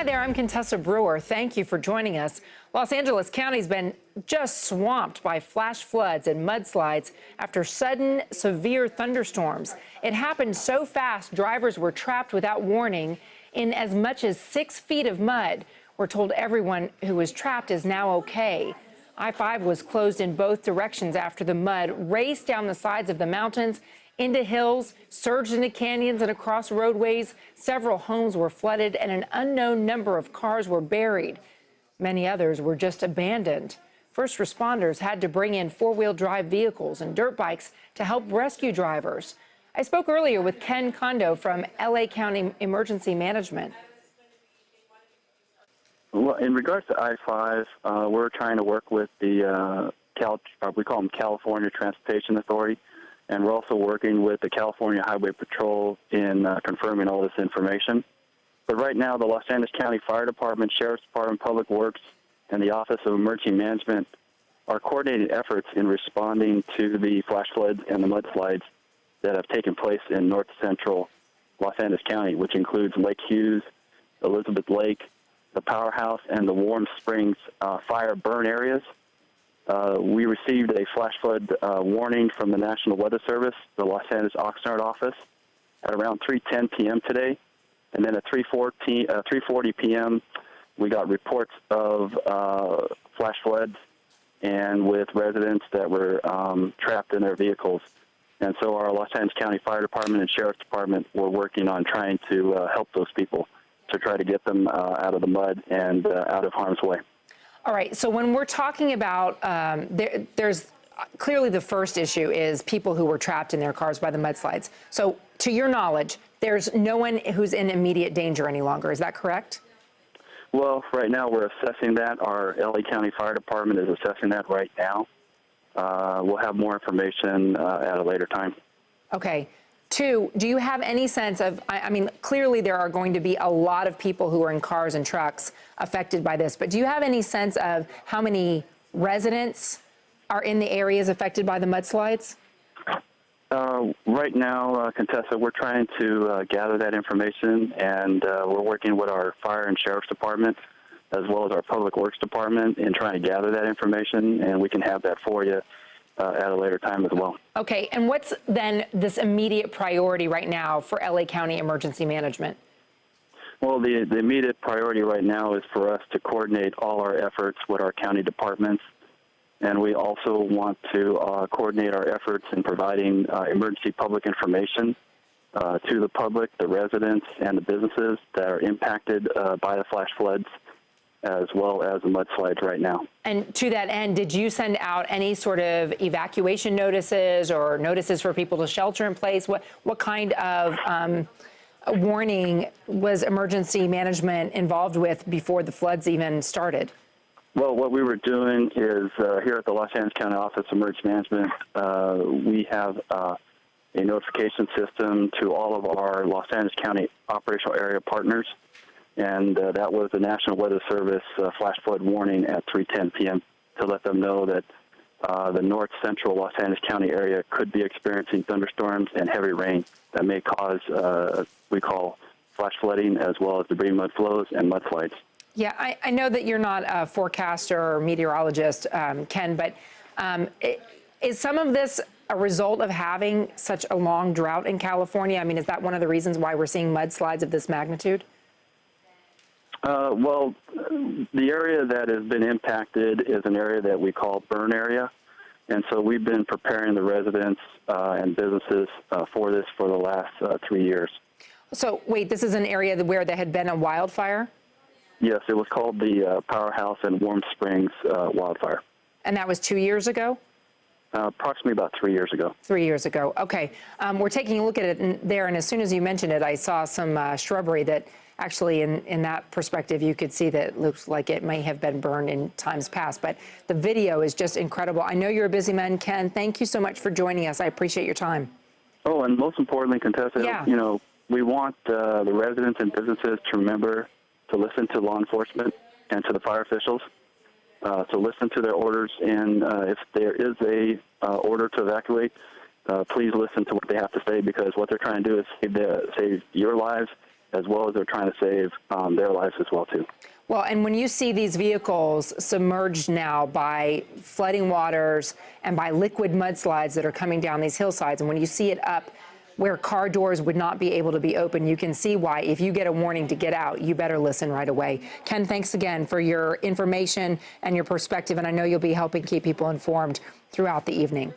there, I'm Contessa Brewer. Thank you for joining us. Los Angeles County's been just swamped by flash floods and mudslides after sudden, severe thunderstorms. It happened so fast, drivers were trapped without warning in as much as 6 feet of mud. We're told everyone who was trapped is now okay. I-5 was closed in both directions after the mud raced down the sides of the mountains, into hills, surged into canyons and across roadways. Several homes were flooded and an unknown number of cars were buried. Many others were just abandoned. First responders had to bring in four-wheel drive vehicles and dirt bikes to help rescue drivers. I spoke earlier with Kondo from LA County Emergency Management. Well, in regards to I-5, we're trying to work with the we call them California Transportation Authority, and we're also working with the California Highway Patrol in confirming all this information. But right now, the Los Angeles County Fire Department, Sheriff's Department, Public Works, and the Office of Emergency Management are coordinating efforts in responding to the flash floods and the mudslides that have taken place in north central Los Angeles County, which includes Lake Hughes, Elizabeth Lake, the Powerhouse, and the Warm Springs fire burn areas. We received a flash flood warning from the National Weather Service, the Los Angeles Oxnard office, at around 3:10 p.m. today. And then at 3:40 p.m., we got reports of flash floods and with residents that were trapped in their vehicles. And so our Los Angeles County Fire Department and Sheriff's Department were working on trying to help those people to try to get them out of the mud and out of harm's way. All right, so when we're talking about, there's clearly the first issue is people who were trapped in their cars by the mudslides. So to your knowledge, there's no one who's in immediate danger any longer. Is that correct? Well, right now we're assessing that. Our LA County Fire Department is assessing that right now. We'll have more information at a later time. Okay. Two, do you have any sense of, I mean, clearly there are going to be a lot of people who are in cars and trucks affected by this, but do you have any sense of how many residents are in the areas affected by the mudslides? Right now, Contessa, we're trying to gather that information, and we're working with our Fire and Sheriff's Department as well as our Public Works Department in trying to gather that information, and we can have that for you at a later time as well. Okay, and what's then this immediate priority right now for LA County Emergency Management? Well, the immediate priority right now is for us to coordinate all our efforts with our county departments, and we also want to coordinate our efforts in providing emergency public information to the public, the residents, and the businesses that are impacted by the flash floods, as well as the mudslides right now. And to that end, did you send out any sort of evacuation notices or notices for people to shelter in place? What kind of warning was emergency management involved with before the floods even started? Well, what we were doing is here at the Los Angeles County Office of Emergency Management, we have a notification system to all of our Los Angeles County operational area partners. And that was the National Weather Service flash flood warning at 3:10 p.m. to let them know that the north central Los Angeles County area could be experiencing thunderstorms and heavy rain that may cause, we call flash flooding, as well as debris mud flows and mudslides. Yeah, I know that you're not a forecaster or meteorologist, Ken, but is some of this a result of having such a long drought in California? I mean, is that one of the reasons why we're seeing mudslides of this magnitude? Well, the area that has been impacted is an area that we call burn area. And so we've been preparing the residents and businesses for this for the last 3 years. So, wait, this is an area where there had been a wildfire? Yes, it was called the Powerhouse and Warm Springs wildfire. And that was 2 years ago? Approximately about 3 years ago. 3 years ago. Okay. We're taking a look at it there, and as soon as you mentioned it, I saw some shrubbery that actually in that perspective, you could see that it looks like it may have been burned in times past. But the video is just incredible. I know you're a busy man, Ken. Thank you so much for joining us. I appreciate your time. Oh, and most importantly, Contessa, you know, we want the residents and businesses to remember to listen to law enforcement and to the fire officials, to listen to their orders. And if there is a order to evacuate, please listen to what they have to say, because what they're trying to do is save your lives as well as they're trying to save their lives as well, too. Well, and when you see these vehicles submerged now by flooding waters and by liquid mudslides that are coming down these hillsides, and when you see it up where car doors would not be able to be open, you can see why, if you get a warning to get out, you better listen right away. Ken, thanks again for your information and your perspective, and I know you'll be helping keep people informed throughout the evening.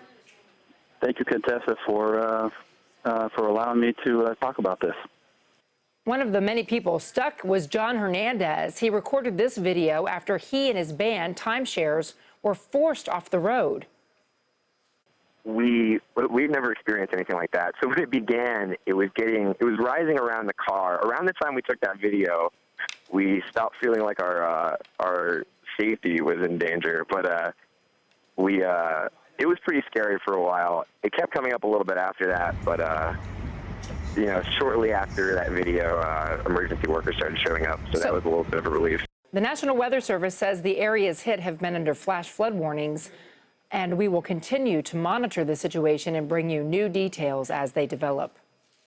Thank you, Contessa, for allowing me to talk about this. One of the many people stuck was John Hernandez. He recorded this video after he and his band, Timeshares, were forced off the road. We've never experienced anything like that. So when it began, it was rising around the car. Around the time we took that video, we stopped feeling like our safety was in danger. But it was pretty scary for a while. It kept coming up a little bit after that, but shortly after that video, emergency workers started showing up. So that was a little bit of a relief. The National Weather Service says the areas hit have been under flash flood warnings, and we will continue to monitor the situation and bring you new details as they develop.